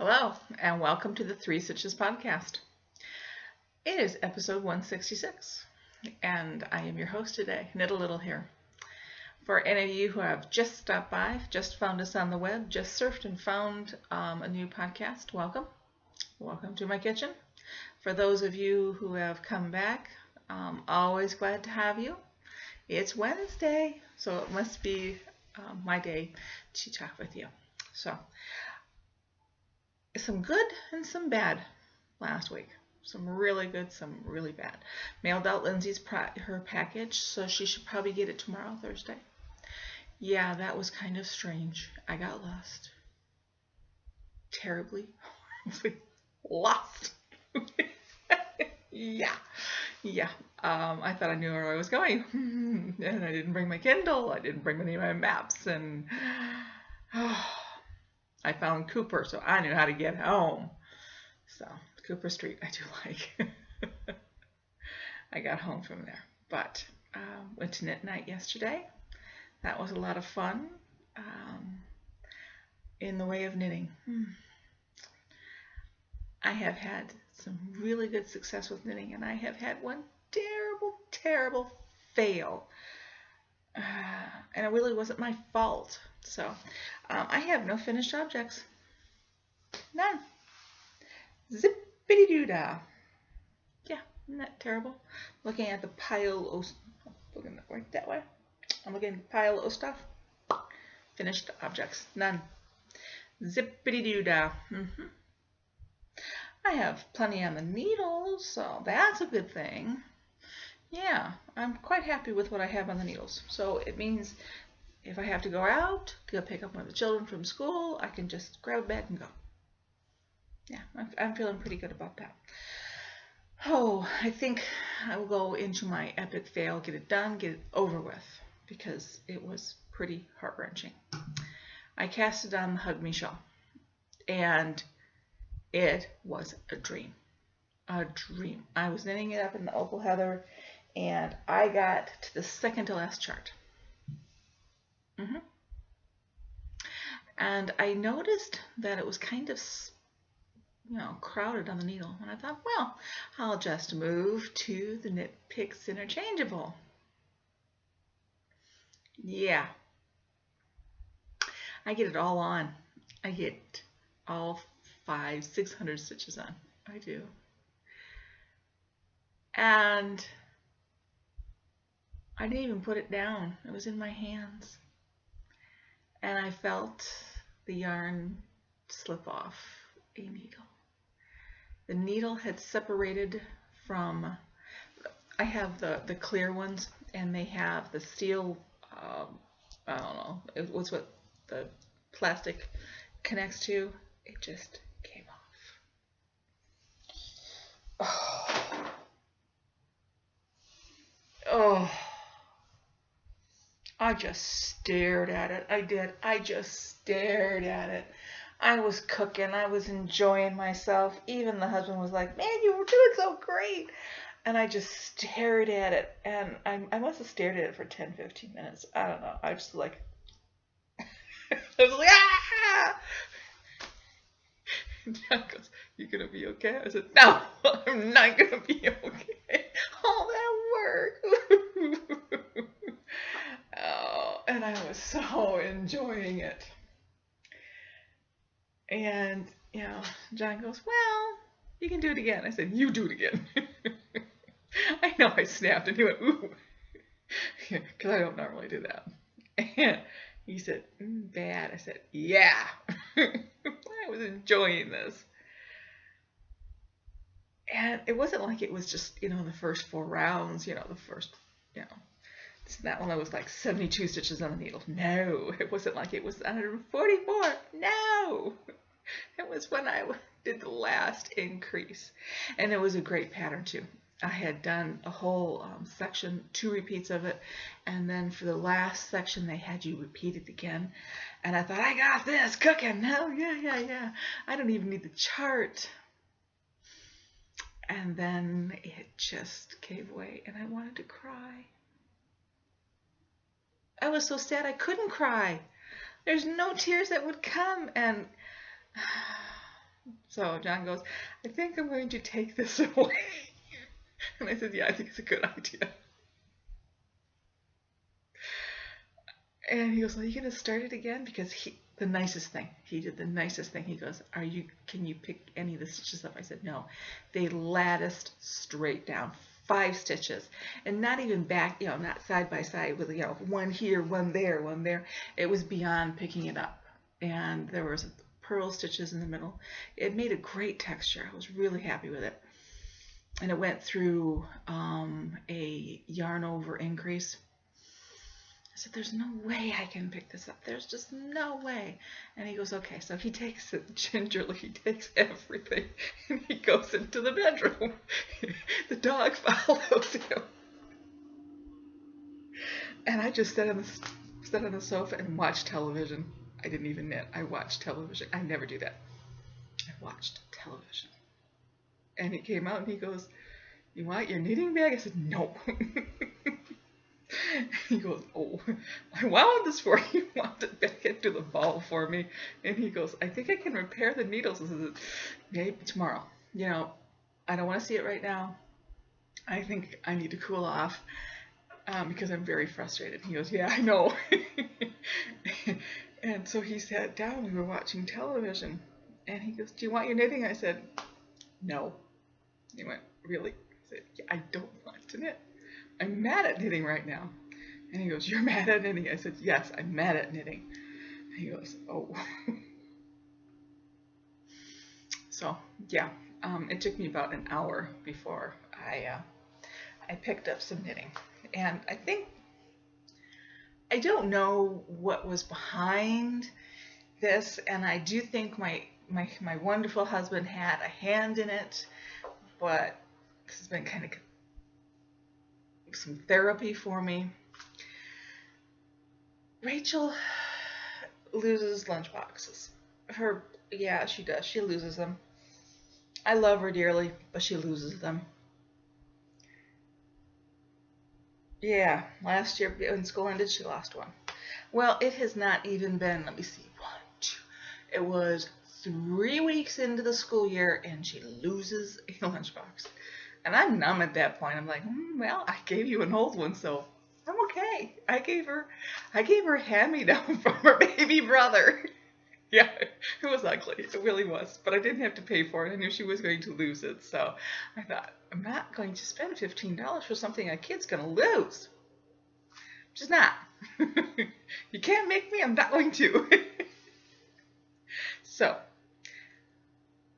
Hello, and welcome to the Three Stitches podcast. It is episode 166, and I am your host today, Knit a Little here. For any of you who have just stopped by, just found us on the web, just surfed and found a new podcast, welcome. Welcome to my kitchen. For those of you who have come back, always glad to have you. It's Wednesday, so it must be my day to talk with you. So, some good and some bad last week. Some really good, some really bad. Mailed out Lindsay's her package, so she should probably get it tomorrow, Thursday. Yeah, that was kind of strange. I got lost. Terribly. Lost. Yeah. I thought I knew where I was going. And I didn't bring my Kindle. I didn't bring any of my maps. And I found Cooper, so I knew how to get home. So, Cooper Street, I do like. I got home from there. But went to knit night yesterday. That was a lot of fun in the way of knitting. I have had some really good success with knitting, and I have had one terrible fail. And it really wasn't my fault. So, I have no finished objects. None. Zippity-doo-dah. Yeah, isn't that terrible? Looking at the pile of... Looking right that way. I'm looking at the pile of stuff. Finished objects. None. Zippity-doo-dah. I have plenty on the needles, so that's a good thing. Yeah, I'm quite happy with what I have on the needles. So it means if I have to go out to go pick up one of the children from school, I can just grab a bag and go. Yeah, I'm feeling pretty good about that. Oh, I think I will go into my epic fail, get it done, get it over with, because it was pretty heart-wrenching. I cast it on the Hug Me shawl, and it was a dream. A dream. I was knitting it up in the Opal Heather, and I got to the second to last chart. And I noticed that it was kind of, crowded on the needle. And I thought, well, I'll just move to the Knit Picks Interchangeable. Yeah. I get it all on. I get all 600 stitches on. I do. And I didn't even put it down. It was in my hands. And I felt the yarn slip off a needle. The needle had separated from, I have the clear ones, and they have the steel, I don't know, it was what the plastic connects to. It just came off. Oh. I just stared at it. I did. I just stared at it. I was cooking. I was enjoying myself. Even the husband was like, man, you were doing so great. And I just stared at it. And I must have stared at it for 10, 15 minutes. I don't know. I was like, I was like, ah! And John goes, you gonna be okay? I said, no, I'm not gonna be okay. All that work. Oh, and I was so enjoying it. And, John goes, well, you can do it again. I said, you do it again. I know I snapped, and he went, ooh. Because I don't normally do that. And he said, bad. I said, yeah. I was enjoying this. And it wasn't like it was just, the first 4 rounds, the first, that one I was like 72 stitches on the needle. No, it wasn't like it was 144. No, it was when I did the last increase. And it was a great pattern too. I had done a whole section, 2 repeats of it. And then for the last section, they had you repeat it again. And I thought, I got this cooking. No, yeah. I don't even need the chart. And then it just gave way and I wanted to cry. I was so sad I couldn't cry. There's no tears that would come, and So John goes, I think I'm going to take this away. And I said, yeah, I think it's a good idea. And he goes, well, are you going to start it again? Because he did the nicest thing. He goes, can you pick any of the stitches up? I said, no. They latticed straight down, 5 stitches, and not even back, not side by side with, one here, one there, one there. It was beyond picking it up. And there was pearl stitches in the middle. It made a great texture. I was really happy with it. And it went through a yarn over increase. I said, there's no way I can pick this up. There's just no way. And he goes, okay. So he takes it gingerly. He takes everything and he goes into the bedroom. The dog follows him. And I just sat on the sofa and watched television. I didn't even knit. I watched television. I never do that. I watched television. And he came out and he goes, you want your knitting bag? I said, no. He goes, oh, I wound this for you. Wound it back into the ball for me. And he goes, I think I can repair the needles. I said, maybe tomorrow. I don't want to see it right now. I think I need to cool off because I'm very frustrated. He goes, yeah, I know. And so he sat down. We were watching television. And he goes, do you want your knitting? I said, no. He went, really? I said, yeah, I don't want to knit. I'm mad at knitting right now. And he goes, you're mad at knitting? I said, yes, I'm mad at knitting. And he goes, oh. So, yeah, it took me about an hour before I picked up some knitting. And I don't know what was behind this, and I do think my wonderful husband had a hand in it, but this has been kind of some therapy for me. Rachel loses lunchboxes. Yeah, she does. She loses them. I love her dearly, but she loses them. Yeah, last year when school ended, she lost one. Well, it has not even been, let me see, 1, 2. It was 3 weeks into the school year, and she loses a lunchbox. And I'm numb at that point. I'm like, well, I gave you an old one, so I'm okay. I gave her a hand-me-down from her baby brother. Yeah, it was ugly. It really was. But I didn't have to pay for it. I knew she was going to lose it. So I thought, I'm not going to spend $15 for something a kid's going to lose. Just not. You can't make me. I'm not going to. So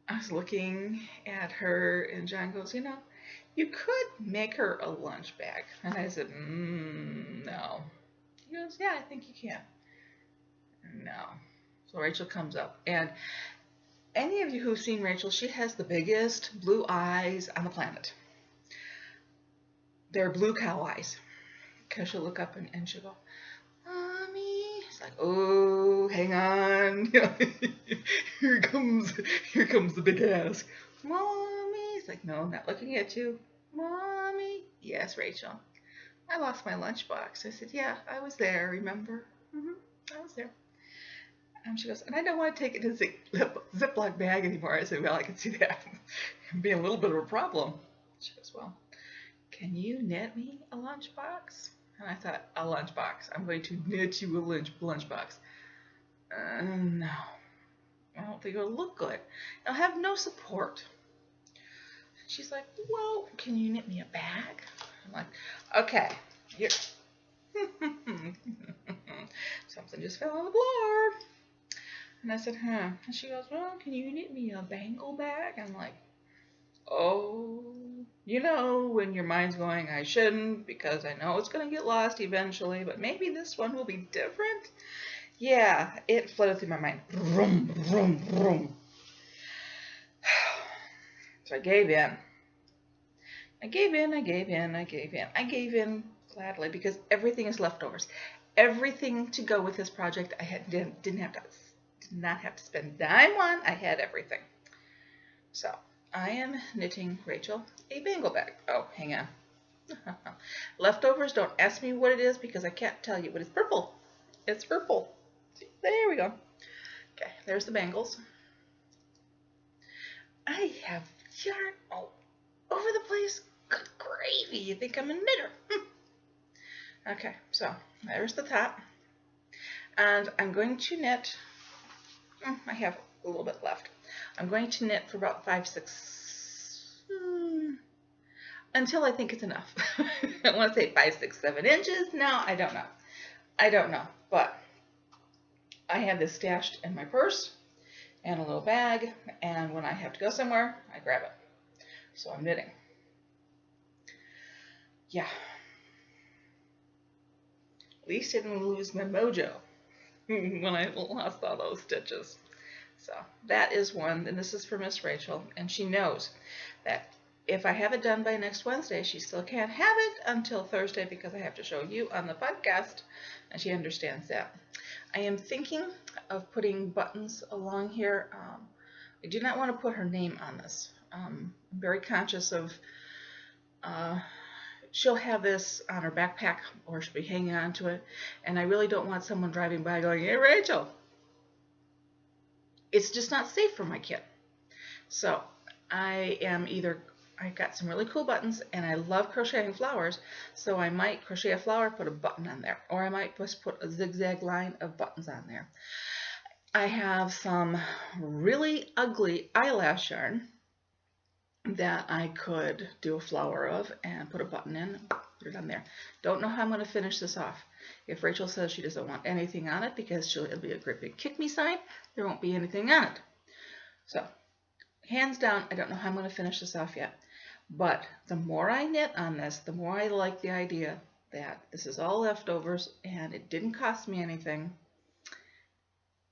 I was looking at her, and John goes, you could make her a lunch bag. And I said, no. He goes, yeah, I think you can. No. So Rachel comes up. And any of you who've seen Rachel, she has the biggest blue eyes on the planet. They're blue cow eyes. Because she'll look up and she'll go, Mommy. It's like, oh, hang on. Here comes the big ass. Mommy. It's like, no, I'm not looking at you. Mommy. Yes, Rachel. I lost my lunchbox. I said, yeah, I was there, remember? I was there. And she goes, and I don't want to take it in a Ziploc bag anymore. I said, well, I can see that being a little bit of a problem. She goes, well, can you knit me a lunchbox? And I thought, a lunchbox. I'm going to knit you a lunchbox. No. I don't think it'll look good. It'll have no support. She's like, well, can you knit me a bag? I'm like, okay. Here. Something just fell on the floor. And I said, And she goes, well, can you knit me a bangle bag? I'm like, oh, when your mind's going, I shouldn't, because I know it's going to get lost eventually, but maybe this one will be different. Yeah, it flooded through my mind. Vroom, vroom, vroom. So I gave in. I gave in gladly because everything is leftovers. Everything to go with this project I did not have to spend a dime on. I had everything. So I am knitting Rachel a bangle bag. Oh, hang on. Leftovers, don't ask me what it is because I can't tell you, but it's purple. It's purple. See, there we go. Okay, there's the bangles. yarn all over the place. Good gravy. You think I'm a knitter. Okay, so there's the top. And I'm going to knit. I have a little bit left. I'm going to knit for about 5, 6, until I think it's enough. I want to say 5, 6, 7 inches. No, I don't know. I don't know. But I have this stashed in my purse and a little bag. And when I have to go somewhere, I grab it. So I'm knitting. Yeah. At least I didn't lose my mojo when I lost all those stitches. So that is one, and this is for Miss Rachel, and she knows that if I have it done by next Wednesday, she still can't have it until Thursday because I have to show you on the podcast, and she understands that. I am thinking of putting buttons along here. I do not want to put her name on this. I'm very conscious of she'll have this on her backpack or she'll be hanging on to it, and I really don't want someone driving by going, "Hey, Rachel." It's just not safe for my kid. So I got some really cool buttons, and I love crocheting flowers, so I might crochet a flower, put a button on there, or I might just put a zigzag line of buttons on there. I have some really ugly eyelash yarn that I could do a flower of and put a button in, put it on there. Don't know how I'm going to finish this off. If Rachel says she doesn't want anything on it because it'll be a great big kick me sign, there won't be anything on it. So, hands down, I don't know how I'm going to finish this off yet. But the more I knit on this, the more I like the idea that this is all leftovers and it didn't cost me anything.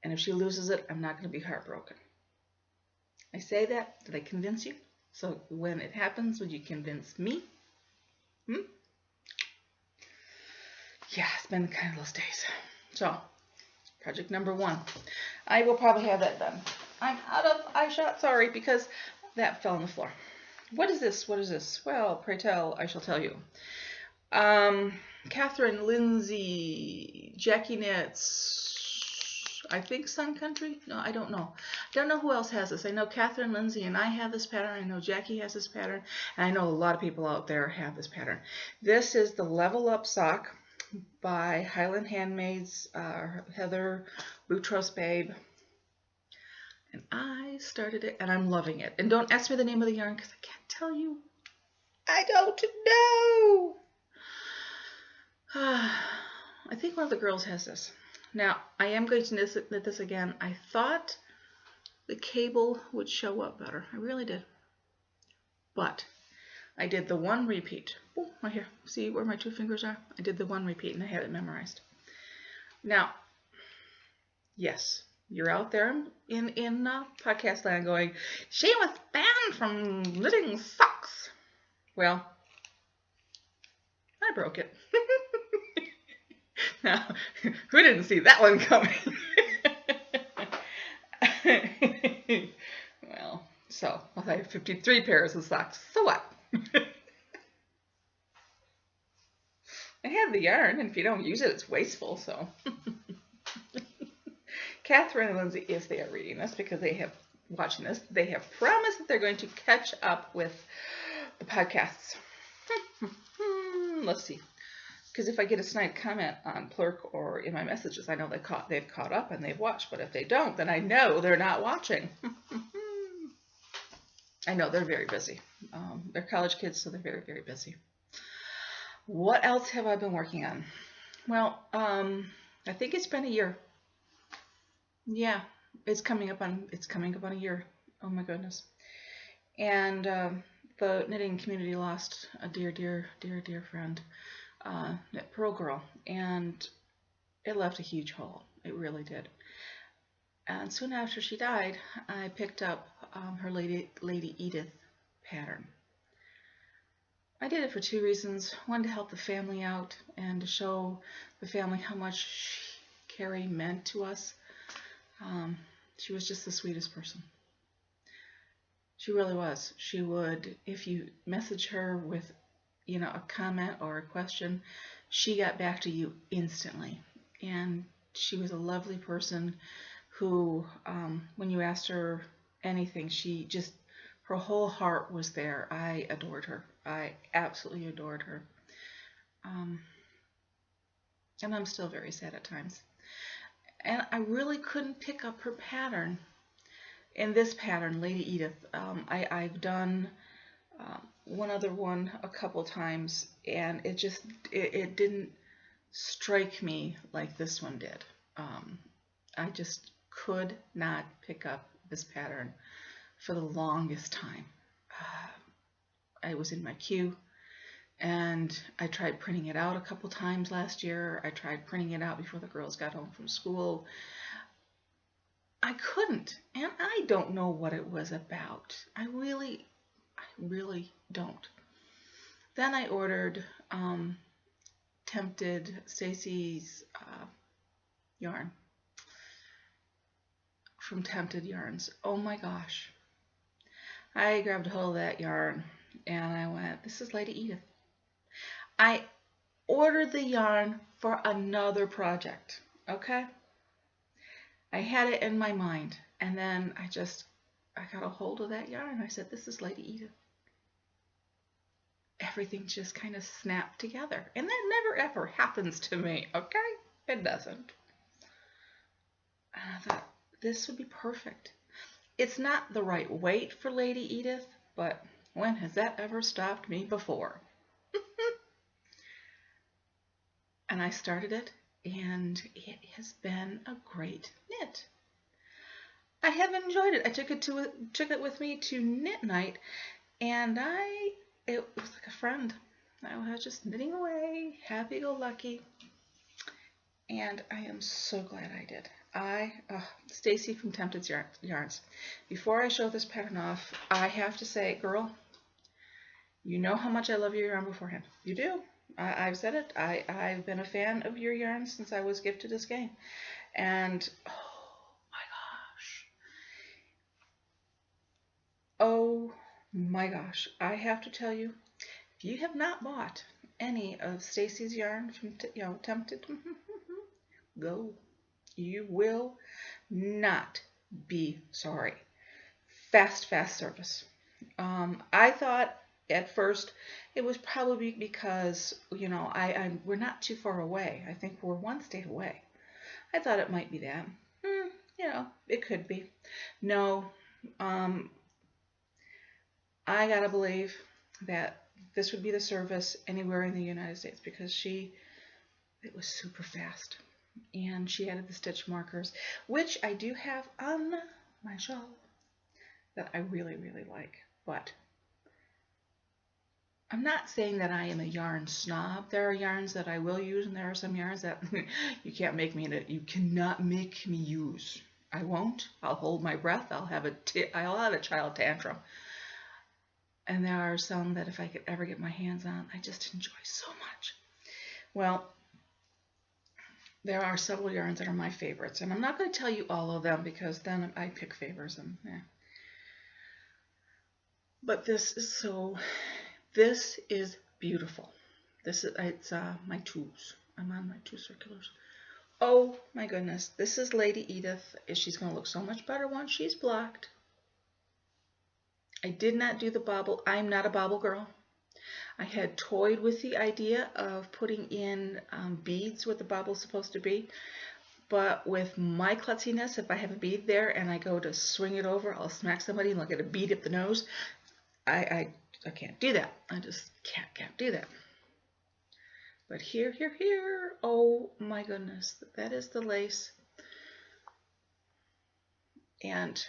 And if she loses it, I'm not going to be heartbroken. I say that, did I convince you? So when it happens, would you convince me? Yeah, it's been kind of those days. So, project number 1. I will probably have that done. I'm out of eye shot, sorry, because that fell on the floor. What is this? What is this? Well, pray tell, I shall tell you. Catherine, Lindsay, Jackie Knits, I think Sun Country? No, I don't know. I don't know who else has this. I know Catherine, Lindsay, and I have this pattern. I know Jackie has this pattern. And I know a lot of people out there have this pattern. This is the Level Up Sock by Highland Handmaids, Heather Boutros Babe. And I started it, and I'm loving it. And don't ask me the name of the yarn, because I can't tell you. I don't know. I think one of the girls has this. Now, I am going to knit this again. I thought the cable would show up better. I really did. But I did the 1 repeat. Oh, right here. See where my 2 fingers are? I did the 1 repeat, and I had it memorized. Now, yes, you're out there in podcast land going, she was banned from knitting socks. Well, I broke it. Now, who didn't see that one coming? Well, so I have 53 pairs of socks. So what? I have the yarn, and if you don't use it, it's wasteful. So, Catherine and Lindsay, if they are reading this, because they have watching this, they have promised that they're going to catch up with the podcasts. Let's see. Because if I get a snide comment on Plurk or in my messages, I know they've caught up and they've watched. But if they don't, then I know they're not watching. I know they're very busy. They're college kids, so they're very, very busy. What else have I been working on? Well, I think it's been a year. Yeah, it's coming up on a year. Oh my goodness. And the knitting community lost a dear, dear, dear, dear friend. Knit Pearl Girl, and it left a huge hole. It really did. And soon after she died, I picked up her Lady Edith pattern. I did it for 2 reasons. One, to help the family out and to show the family how much Carrie meant to us. She was just the sweetest person. She really was. She would, if you message her with a comment or a question, she got back to you instantly. And she was a lovely person who, when you asked her anything, she just Her whole heart was there. I adored her. I absolutely adored her. Um, and I'm still very sad at times. And I really couldn't pick up her pattern. In this pattern, Lady Edith, I've done one other one a couple times, and it didn't strike me like this one did. I just could not pick up this pattern for the longest time. I was in my queue, and I tried printing it out a couple times last year. I tried printing it out before the girls got home from school. I couldn't, and I don't know what it was about. I really don't. Then I ordered Tempted Stacy's yarn from Tempted Yarns. Oh my gosh. I grabbed a hold of that yarn and I went, this is Lady Edith. I ordered the yarn for another project, okay? I had it in my mind, and then I got a hold of that yarn. I said, this is Lady Edith. Everything just kind of snapped together. And that never ever happens to me, okay? It doesn't. And I thought, this would be perfect. It's not the right weight for Lady Edith, but when has that ever stopped me before? And I started it, and it has been a great knit. I have enjoyed it. I took it with me to knit night, and it was like a friend. I was just knitting away, happy-go-lucky, and I am so glad I did. Stacy from Tempted Yarns. Before I show this pattern off, I have to say, girl, you know how much I love your yarn beforehand. You do. I've said it. I've been a fan of your yarn since I was gifted this game. And, oh my gosh, I have to tell you, if you have not bought any of Stacy's yarn from Tempted, go. You will not be sorry. Fast service. I thought at first it was probably because, we're not too far away. I think we're one state away. I thought it might be that. It could be. No, I gotta believe that this would be the service anywhere in the United States because it was super fast. And she added the stitch markers, which I do have on my shawl that I really like. But I'm not saying that I am a yarn snob. There are yarns that I will use, and there are some yarns that you cannot make me use. I won't. I'll hold my breath. I'll have a child tantrum. And there are some that if I could ever get my hands on, I just enjoy so much. Well, there are several yarns that are my favorites, and I'm not going to tell you all of them because then I pick favors and But this is beautiful. It's my twos. I'm on my two circulars. Oh my goodness, this is Lady Edith. She's going to look so much better once she's blocked. I did not do the bobble. I'm not a bobble girl. I had toyed with the idea of putting in beads where the bobble's supposed to be, but with my klutziness, if I have a bead there and I go to swing it over, I'll smack somebody and they'll get a bead up the nose. I can't do that. I just can't do that. But here, oh my goodness, that is the lace. And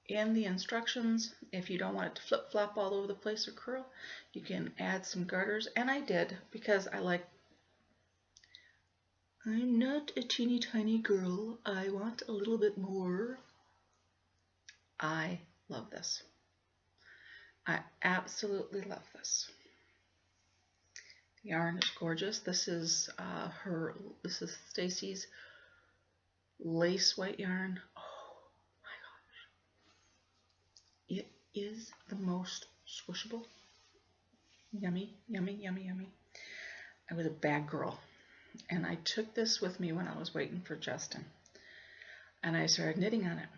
in the instructions, if you don't want it to flip-flop all over the place or curl, you can add some garters. And I did because I'm not a teeny tiny girl. I want a little bit more. I love this. I absolutely love this. The yarn is gorgeous. This is Stacy's lace white yarn. Oh my gosh. It is the most swooshable. Yummy. I was a bad girl. And I took this with me when I was waiting for Justin. And I started knitting on it.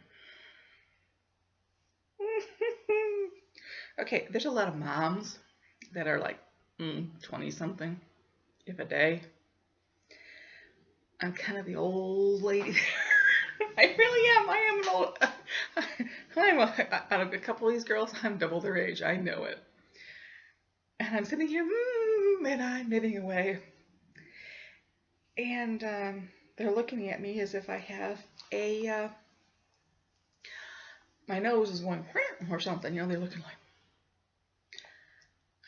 Okay, there's a lot of moms that are like 20 something, if a day. I'm kind of the old lady there. I really am. I am an old. Out of a couple of these girls, I'm double their age. I know it. And I'm sitting here, and I'm knitting away. And they're looking at me as if I have a. My nose is going or something. You know, they're looking like.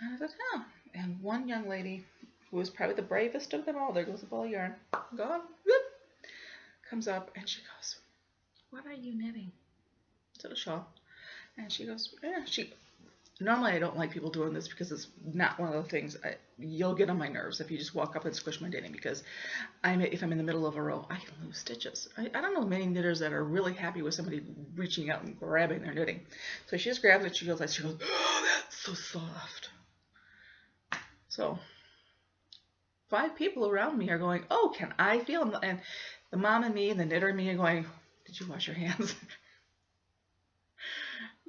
And I said, oh. And one young lady, who was probably the bravest of them all, there goes the ball of yarn, gone, whoop, comes up and she goes, what are you knitting? I said, a shawl. And she goes, yeah, normally I don't like people doing this because it's not one of the things, you'll get on my nerves if you just walk up and squish my knitting, because if I'm in the middle of a row, I can lose stitches. I don't know many knitters that are really happy with somebody reaching out and grabbing their knitting. So she just grabs it, she goes, oh, that's so soft. So 5 people around me are going, oh, can I feel them? And the mom and me and the knitter and me are going, did you wash your hands?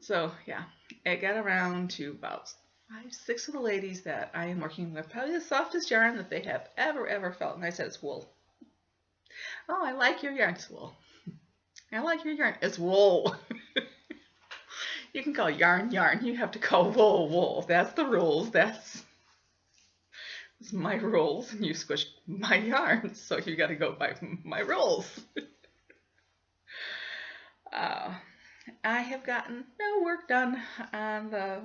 So yeah, it got around to about 5, 6 of the ladies that I am working with, probably the softest yarn that they have ever felt. And I said, it's wool. Oh, I like your yarn. It's wool. I like your yarn. It's wool. You can call yarn yarn. You have to call wool wool. That's the rules. That's my rules. And you squish my yarn, so you got to go by my rules. I have gotten no work done on the